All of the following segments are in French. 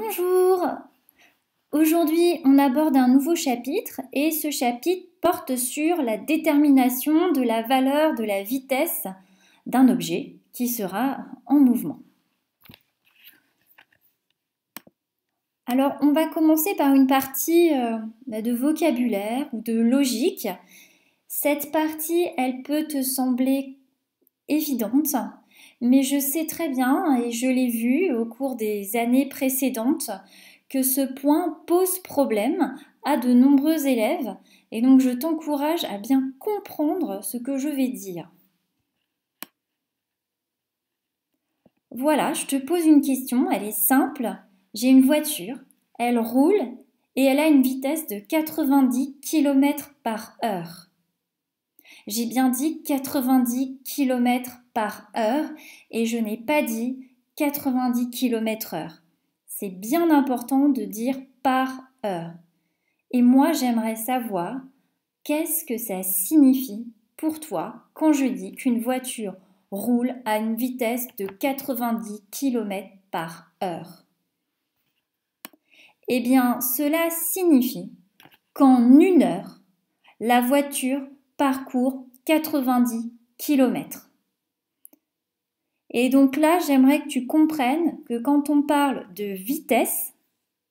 Bonjour! Aujourd'hui, on aborde un nouveau chapitre et ce chapitre porte sur la détermination de la valeur de la vitesse d'un objet qui sera en mouvement. Alors, on va commencer par une partie de vocabulaire ou de logique. Cette partie, elle peut te sembler évidente, mais je sais très bien, et je l'ai vu au cours des années précédentes, que ce point pose problème à de nombreux élèves, et donc je t'encourage à bien comprendre ce que je vais dire. Voilà, je te pose une question, elle est simple. J'ai une voiture, elle roule et elle a une vitesse de 90 km par heure. J'ai bien dit 90 km par heure et je n'ai pas dit 90 km heure. C'est bien important de dire par heure. Et moi, j'aimerais savoir qu'est-ce que ça signifie pour toi quand je dis qu'une voiture roule à une vitesse de 90 km par heure. Eh bien, cela signifie qu'en une heure, la voiture parcourt 90 km. Et donc là, j'aimerais que tu comprennes que quand on parle de vitesse,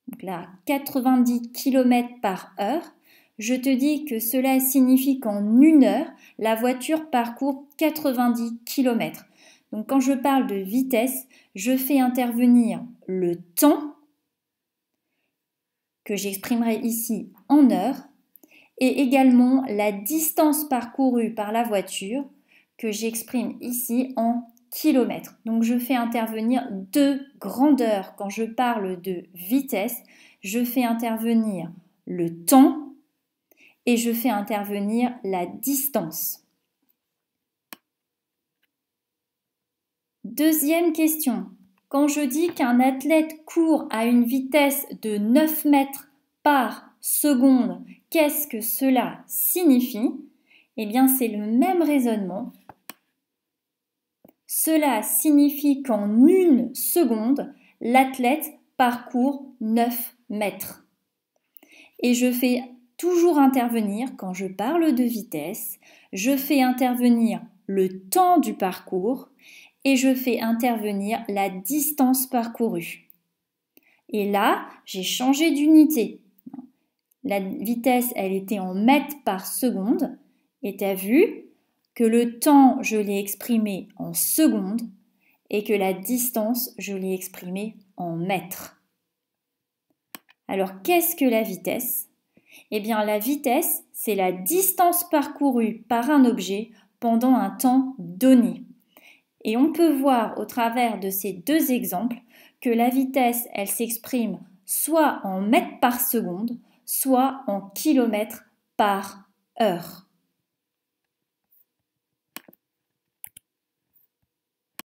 donc là, 90 km par heure, je te dis que cela signifie qu'en une heure, la voiture parcourt 90 km. Donc quand je parle de vitesse, je fais intervenir le temps que j'exprimerai ici en heures et également la distance parcourue par la voiture que j'exprime ici en kilomètres. Donc je fais intervenir deux grandeurs quand je parle de vitesse. Je fais intervenir le temps et je fais intervenir la distance. Deuxième question. Quand je dis qu'un athlète court à une vitesse de 9 mètres par seconde, qu'est-ce que cela signifie? Eh bien, c'est le même raisonnement. Cela signifie qu'en une seconde, l'athlète parcourt 9 mètres. Et je fais toujours intervenir, quand je parle de vitesse, je fais intervenir le temps du parcours et je fais intervenir la distance parcourue. Et là, j'ai changé d'unité. La vitesse, elle était en mètres par seconde. Et tu as vu que le temps, je l'ai exprimé en secondes et que la distance, je l'ai exprimé en mètres. Alors, qu'est-ce que la vitesse? Eh bien, la vitesse, c'est la distance parcourue par un objet pendant un temps donné. Et on peut voir au travers de ces deux exemples que la vitesse, elle s'exprime soit en mètres par seconde, soit en kilomètres par heure.